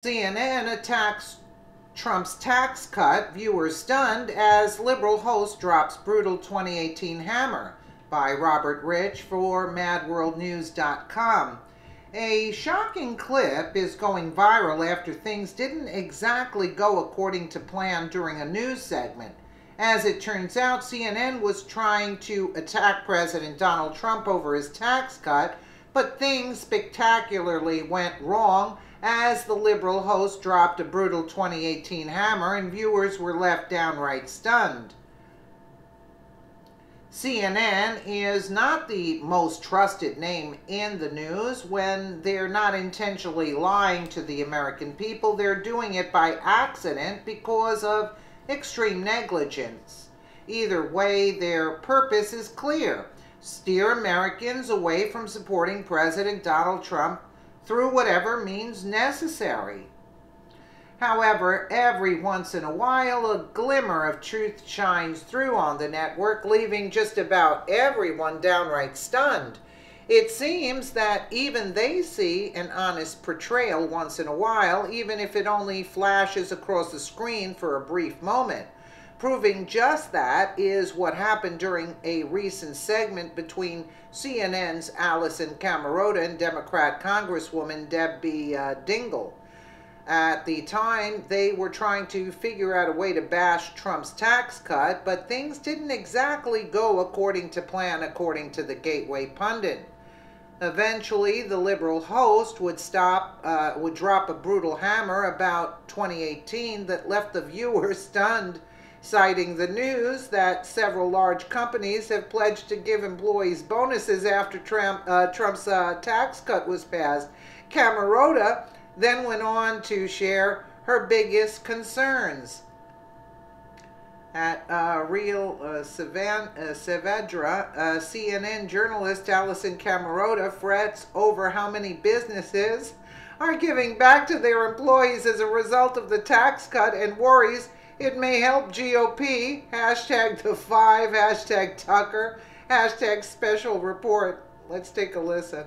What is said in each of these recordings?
CNN attacks Trump's tax cut. Viewers stunned as liberal host drops brutal 2018 hammer, by Robert Rich for MadWorldNews.com. A shocking clip is going viral after things didn't exactly go according to plan during a news segment. As it turns out, CNN was trying to attack President Donald Trump over his tax cut, but things spectacularly went wrong as the liberal host dropped a brutal 2018 hammer and viewers were left downright stunned. CNN is not the most trusted name in the news. When they're not intentionally lying to the American people, they're doing it by accident because of extreme negligence. Either way, their purpose is clear: steer Americans away from supporting President Donald Trump through whatever means necessary. However, every once in a while, a glimmer of truth shines through on the network, leaving just about everyone downright stunned. It seems that even they see an honest portrayal once in a while, even if it only flashes across the screen for a brief moment. Proving just that is what happened during a recent segment between CNN's Allison Camarota and Democrat Congresswoman Debbie Dingell. At the time, they were trying to figure out a way to bash Trump's tax cut, but things didn't exactly go according to plan, according to the Gateway pundit. Eventually, the liberal host would drop a brutal hammer about 2018 that left the viewers stunned, citing the news that several large companies have pledged to give employees bonuses after Trump's tax cut was passed. Camarota then went on to share her biggest concerns. At Real Saavedra, CNN journalist Allison Camarota frets over how many businesses are giving back to their employees as a result of the tax cut and worries it may help GOP. Hashtag the five, hashtag Tucker, hashtag special report. Let's take a listen.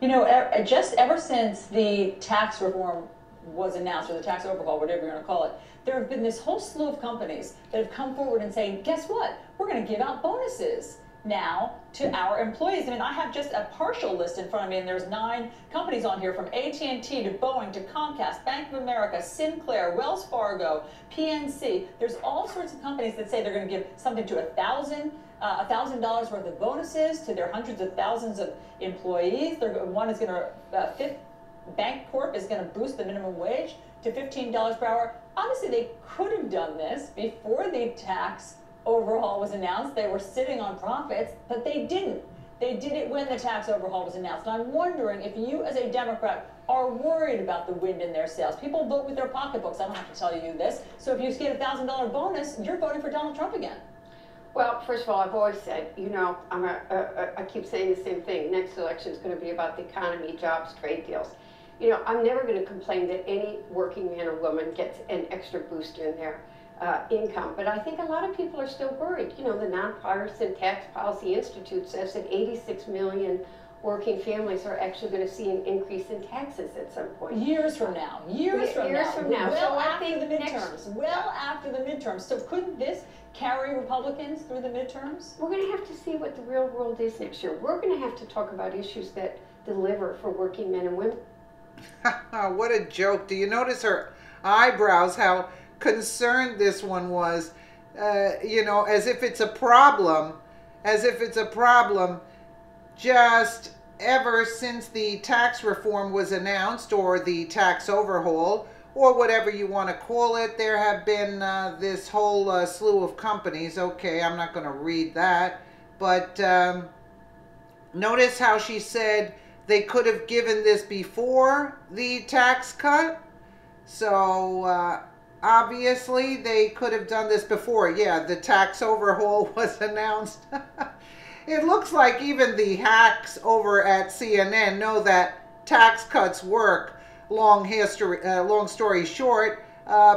You know, just ever since the tax reform was announced, or the tax overhaul, whatever you want to call it, there have been this whole slew of companies that have come forward and saying, guess what? We're going to give out bonuses now to our employees. I mean, I have just a partial list in front of me, and there's 9 companies on here, from AT&T to Boeing to Comcast, Bank of America, Sinclair, Wells Fargo, PNC. There's all sorts of companies that say they're going to give something to $1,000 worth of bonuses to their hundreds of thousands of employees. One is going to, Fifth Bank Corp is going to boost the minimum wage to $15 per hour. Obviously, they could have done this before the tax overhaul was announced. They were sitting on profits, but they didn't. They did it when the tax overhaul was announced. And I'm wondering if you, as a Democrat, are worried about the wind in their sails. People vote with their pocketbooks. I don't have to tell you this. So if you get a $1,000 bonus, you're voting for Donald Trump again. Well, first of all, I've always said, you know, I keep saying the same thing. Next election is going to be about the economy, jobs, trade deals. You know, I'm never going to complain that any working man or woman gets an extra boost in their income. But I think a lot of people are still worried. You know, the Nonpartisan Tax Policy Institute says that 86 million working families are actually going to see an increase in taxes at some point. Years from now. Years from now. Well, so after the midterms. Well after the midterms. So couldn't this carry Republicans through the midterms? We're going to have to see what the real world is next year. We're going to have to talk about issues that deliver for working men and women. What a joke. Do you notice her eyebrows, how concerned this one was? You know, as if it's a problem. As if it's a problem. Just ever since the tax reform was announced, or the tax overhaul, or whatever you want to call it, there have been this whole slew of companies. Okay, I'm not going to read that. But notice how she said they could have given this before the tax cut. So obviously they could have done this before. Yeah, the tax overhaul was announced. It looks like even the hacks over at CNN know that tax cuts work. Long story short,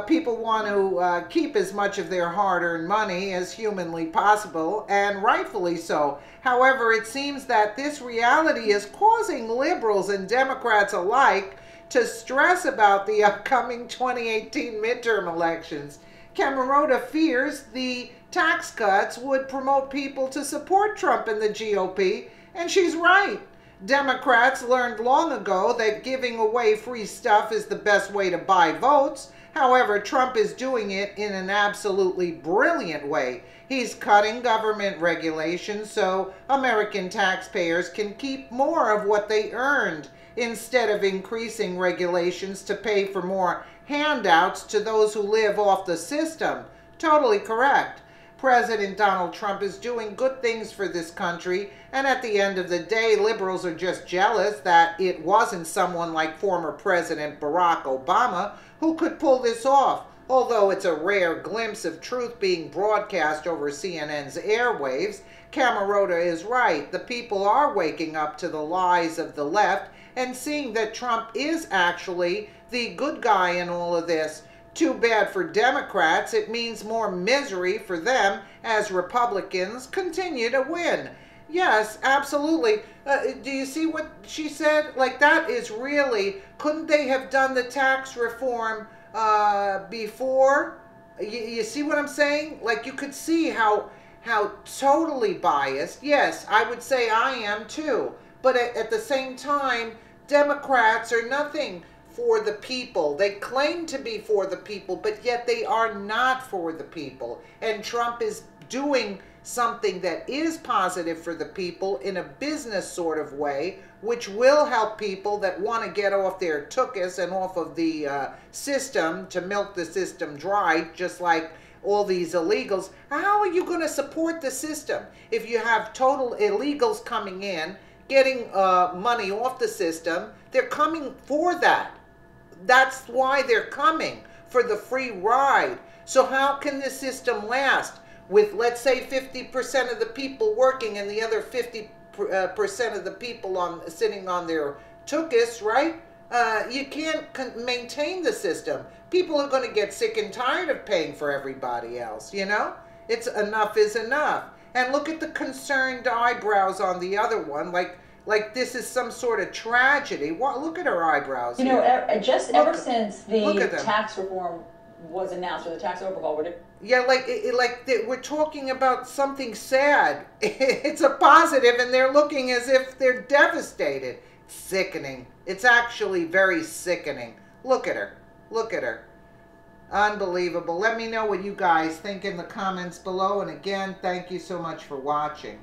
people want to keep as much of their hard-earned money as humanly possible, and rightfully so. However, it seems that this reality is causing liberals and Democrats alike to stress about the upcoming 2018 midterm elections. Camarota fears the tax cuts would promote people to support Trump and the GOP, and she's right. Democrats learned long ago that giving away free stuff is the best way to buy votes. However, Trump is doing it in an absolutely brilliant way. He's cutting government regulations so American taxpayers can keep more of what they earned, instead of increasing regulations to pay for more handouts to those who live off the system. Totally correct. President Donald Trump is doing good things for this country, and at the end of the day, liberals are just jealous that it wasn't someone like former President Barack Obama who could pull this off. Although it's a rare glimpse of truth being broadcast over CNN's airwaves, Camarota is right. The people are waking up to the lies of the left and seeing that Trump is actually the good guy in all of this. Too bad for Democrats. It means more misery for them as Republicans continue to win. Yes, absolutely. Do you see what she said? Like, that is really, couldn't they have done the tax reform before? You see what I'm saying? Like, you could see how totally biased. Yes, I would say I am too. But at the same time, Democrats are nothing for the people. They claim to be for the people, but yet they are not for the people. And Trump is doing something that is positive for the people in a business sort of way, which will help people that want to get off their tuchus and off of the system, to milk the system dry, just like all these illegals. How are you going to support the system if you have total illegals coming in, getting money off the system? They're coming for that. That's why they're coming, for the free ride. So how can this system last with, let's say, 50% of the people working and the other 50% of the people sitting on their tuchus, right? You can't maintain the system. People are going to get sick and tired of paying for everybody else, you know? It's enough is enough. And look at the concerned eyebrows on the other one, like this is some sort of tragedy. Look at her eyebrows. You know, ever since the tax reform was announced, or the tax overhaul, yeah, we're talking about something sad. It's a positive, and they're looking as if they're devastated. Sickening. It's actually very sickening. Look at her. Look at her. Unbelievable. Let me know what you guys think in the comments below. And again, thank you so much for watching.